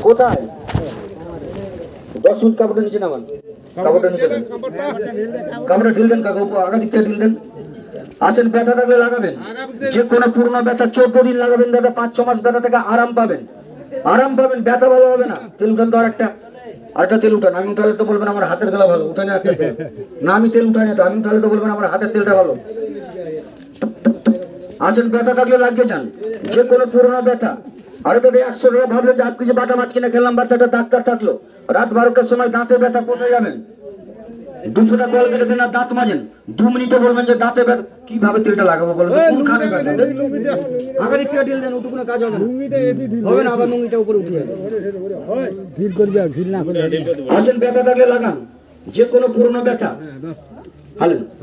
কোথায় 10 মিনিট কাপড়টা নিচে নামান, কাপড়টা নিচে দেন, কাপড়টা ঢিল দেন, কাকা আগা দিক থেকে ঢিল দেন। আসেন, ব্যথা থাকলে লাগাবেন, যে কোনো পুরনো ব্যথা 14 দিন লাগাবেন দাদা, 5-6 মাস ব্যথা থেকে আরাম পাবেন, আরাম পাবেন, ব্যথা ভালো হবে না। তেল উঠান তো আরেকটা তেল উঠান। আমি উঠালে তো বলবেন আমার হাতের তেল ভালো, উঠানে একটা তেল না, আমি তেল উঠাই না তো, আমি উঠালে তো বলবেন আমার হাতের তেলটা ভালো। আসেন, ব্যথা থাকলে লাগিয়ে যান, যে কোনো পুরনো ব্যথা। আরে দাদা 100 টাকা ভাবলেন যে 8 কেজি বাটা মাছ কিনে খেলাম, বাচ্চাটা ডাক্তার থাকলো, রাত 12টার সময় দাঁতে ব্যথা, কোথায় যাবেন? 200 টাকা কল কেটে দেন আর দাঁত মাজেন, 2 মিনিটে বলবেন যে দাঁতে ব্যথা। কিভাবে তেলটা লাগাবো বলেন, কোনখানে ব্যথা? আগে দিক থেকে ঢিল দেন, ওটুকু কাজ হবে না, হবে না, আবার নুঙ্গিটা উপরে উঠিয়ে আসেন। ব্যথা থাকলে লাগান, যে কোনো পুরনো ব্যথা।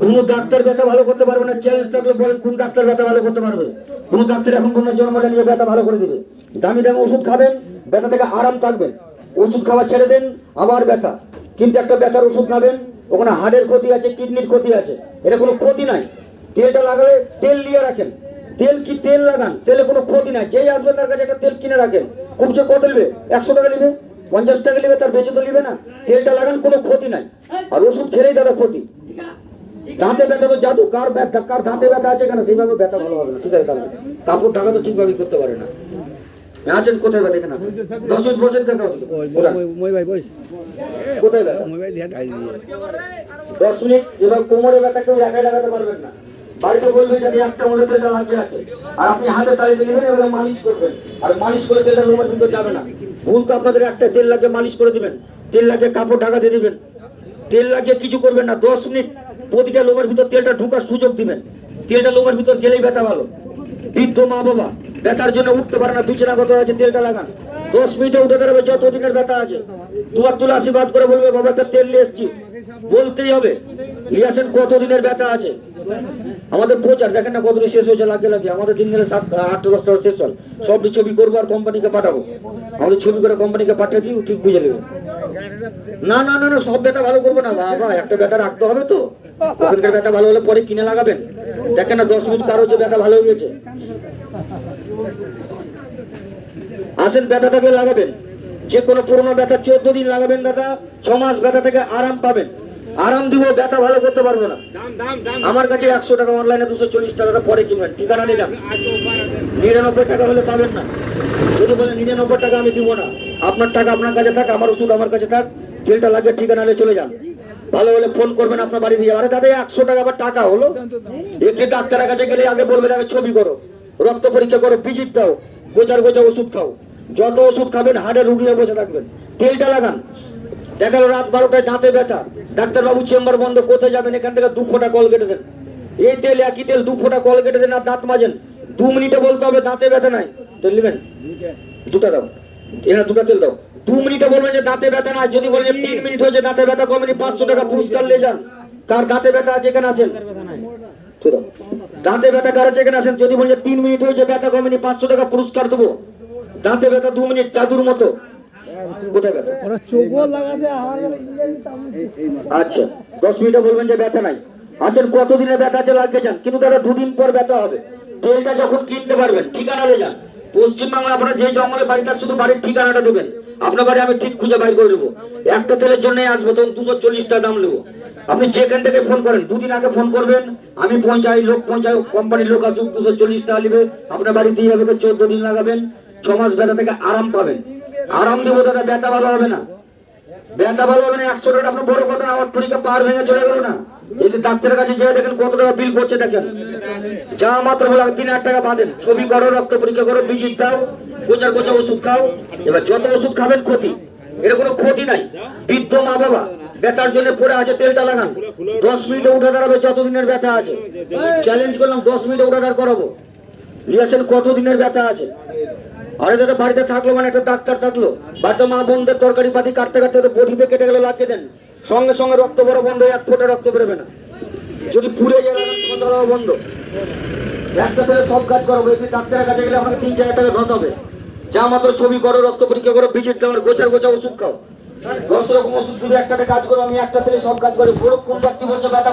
কোন ডাক্তার ব্যথা ভালো করতে পারবে না, চ্যালেঞ্জ থাকলে বলেন কোন ডাক্তার ব্যথা ভালো করতে পারবে? কোন ডাক্তার এখন কোন জন্মটা নিয়ে ব্যথা ভালো করে দিবে? দামি দামি ওষুধ খাবেন, ব্যথা থেকে আরাম থাকবেন, ওষুধ খাওয়া ছেড়ে দেন, আবার ব্যথা। কিন্তু একটা ব্যথার ওষুধ খাবেন, ওখানে হাড়ের ক্ষতি আছে, কিডনির ক্ষতি আছে, এটা কোনো ক্ষতি নাই। তেলটা লাগালে তেল নিয়ে রাখেন, তেল লাগান, তেলে কোনো ক্ষতি নাই। যেই আসবে তার কাছে একটা তেল কিনে রাখেন, খুব যে কত নেবে, 100 টাকা নেবে, 50 টাকা নেবে, তার বেশি তো নেবে না। তেলটা লাগান, কোনো ক্ষতি নাই। আর ওষুধ খেলেই তারা ক্ষতি। দাঁতে ব্যথা তো জাদু, কার দাঁতে ব্যথা আছে কেন, সেইভাবে ব্যথা ভালো হবে না। ঠিক আছে, তাহলে কাপড় ঢাকা তো ঠিকভাবে করতে পারে না। আছেন কোথায় ব্যথা? এখানে 10 মিনিট বসেন, দেখা কোথায় ব্যথা? 10 মিনিট। এবার কোমরে ব্যথা কেউ একাই লাগাতে পারবেন না, বাড়িতে বলবেন যদি একটা মনে তেলটা লাগিয়ে রাখে, আর আপনি হাতে তালিতে নেবেন, এবার মালিশ করবেন, আর মালিশ করে তেলটা লোমার ভিতরে যাবে না। ভুল তো আপনাদের একটা, তেল লাগিয়ে মালিশ করে দিবেন, তেল লাগিয়ে কাপড় ঢাকা দিয়ে দিবেন, তেল লাগিয়ে কিছু করবেন না। 10 মিনিট প্রতিটা লোমের ভিতর তেলটা ঢুকার সুযোগ দিবেন, তেলটা লোমের ভিতর গেলেই ব্যথা ভালো। বৃদ্ধ মা বাবা ব্যথার জন্য উঠতে পারে না, বিছানাগত আছে, তেলটা লাগান, 10 মিনিটে উঠে দাঁড়াবে, যত দিনের ব্যথা আছে। দুয়ার তুলে আশীর্বাদ করে বলবে বাবা একটা তেল নিয়ে এসছি, বলতেই হবে। নিয়ে আসেন, কত দিনের ব্যথা আছে। আমাদের প্রচার দেখেন না কতদিন শেষ হয়েছে, লাগে আমাদের দিন গেলে 7-8-10 শেষ হয়। সব ছবি করবো আর কোম্পানিকে পাঠাবো, আমাদের ছবি করে কোম্পানিকে পাঠিয়ে দিই, ঠিক বুঝে নেবে। না না না না, সব ব্যথা ভালো করবো না বাবা, একটা ব্যথা রাখতে হবে তো। ওখানকার ব্যথা ভালো হলে পরে কিনে লাগাবেন। দেখেন না 10 মিনিট কারো যে ব্যথা ভালো হয়ে গেছে। আসেন, ব্যথা থাকলে লাগাবেন, যে কোনো পুরনো ব্যথা 14 দিন লাগাবেন দাদা, 6 মাস ব্যথা থেকে আরাম পাবেন। আরাম দিব, ব্যথা ভালো করতে পারবো না। আমার কাছে 100 টাকা, অনলাইনে 240 টাকা, পরে কিনবেন, ঠিকানা নিলাম। 99 টাকা হলে পাবেন না। যদি বলেন 99 টাকা আমি দিব না, আপনার টাকা আপনার কাছে থাক, আমার ওষুধ আমার কাছে থাক, তেলটা লাগিয়ে ঠিকানা নিয়ে চলে যান। ভালো হলে ফোন করবেন, আপনার বাড়ি দিয়ে। আরে দাদা 100 টাকা বা টাকা হলো, একটি ডাক্তারের কাছে গেলে আগে বলবেন আগে ছবি করো, রক্ত পরীক্ষা করো, ভিজিট দাও, গোচার ওষুধ খাও। যত ওষুধ খাবেন হাড়ে রুগিয়ে বসে থাকবেন। তেলটা লাগান। দেখালো রাত 12টায় দাঁতে ব্যথা, ডাক্তারবাবু চেম্বার বন্ধ, কোথায় যাবেন? এখান থেকে 2 ফোঁটা কল কেটে দেন। এই তেল, একই তেল 2 ফোঁটা কল কেটে দেন আর দাঁত মাজেন। 2 মিনিটে বলতে হবে দাঁতে ব্যথা নাই। তেল নেবেন, 2টা দাও, এখানে 2টা তেল দাও। 2 মিনিটে বলবেন যে দাঁতে ব্যথা নাই। যদি বলেন 3 মিনিট হয়েছে দাঁতে ব্যথা কমেনি, 500 টাকা পুরস্কার নিয়ে যান। কার দাঁতে ব্যথা আছে এখানে আছেন? দাঁতে ব্যথা কার আছে এখানে আছেন? যদি বলেন 3 মিনিট হয়েছে ব্যথা কমেনি, 500 টাকা পুরস্কার দেবো। দাঁতে ব্যথা 2 মিনিট, জাদুর মতো। কোথায় ব্যথা? আচ্ছা, 10 মিনিটে বলবেন যে ব্যথা নাই। আসেন, কতদিনের ব্যথা আছে লাগিয়ে যান, কিন্তু তারা 2 দিন পর ব্যথা হবে। তেলটা যখন কিনতে পারবেন, ঠিকানা নিয়ে যান। পশ্চিমবাংলা আপনার যে জঙ্গলে বাড়ি থাক, শুধু বাড়ির ঠিকানাটা দেবেন, আপনার বাড়ি আমি ঠিক খুঁজে বাইর করে দেবো। একটা তেলের জন্য আসবো, তখন 240 টাকা দাম নেবো। আপনি যেখান থেকে ফোন করেন, 2 দিন আগে ফোন করবেন, আমি পৌঁছাই, লোক পৌঁছাই, কোম্পানির লোক আসুক, 240 টাকা নেবে, আপনার বাড়ি দিয়ে যাবে। 14 দিন লাগাবেন, 6 মাস ব্যথা থেকে আরাম পাবেন। আরাম দেবো দাদা, ব্যথা ভালো হবে না, ব্যথা ভালো হবে না। 100 টাকা আপনার বড় কথা না, আমার পরীক্ষা পার ভেঙে চলে গেল না। এই যে ডাক্তারের কাছে যেয়ে দেখেন কত টাকা বিল করছে, দেখেন। যা মাত্র বলে 3,000 টাকা বাঁধেন, ছবি করো, রক্ত পরীক্ষা করো, ভিজিট দাও, গোচার ওষুধ খাও। এবার যত ওষুধ খাবেন ক্ষতি, এর কোনো ক্ষতি নাই। বৃদ্ধ মা বাবা ব্যথার জন্য পড়ে আছে, তেলটা লাগান, 10 মিনিটে উঠে দাঁড়াবে, যত দিনের ব্যথা আছে। চ্যালেঞ্জ করলাম, 10 মিনিটে উঠে দাঁড় করাবো। লিয়াছেন, কত দিনের ব্যথা আছে। আরে দাদা বাড়িতে থাকলো মানে একটা ডাক্তার থাকলো, বাড়িতে মা বোনদের তরকারি পাতি কাটতে কাটতে বটিতে কেটে গেলে লাগিয়ে দেন, সঙ্গে সঙ্গে রক্ত বড় বন্ধ, 1 ফোঁটা রক্ত বেরোবে না। যদি পুড়ে যায় বন্ধ। একটা ছেলে সব কাজ করবো, একটি ডাক্তারের কাছে গেলে আমাকে 3-4 টাকা খরচ হবে। যা মাত্র ছবি করো, রক্ত পরীক্ষা করো, ভিজিট দাও, গোছা ওষুধ খাও। 10 রকম ওষুধ দিবে, একটাতে কাজ করো। আমি একটা ছেলে সব কাজ করি। কোন ব্যক্তি বলছে ব্যথা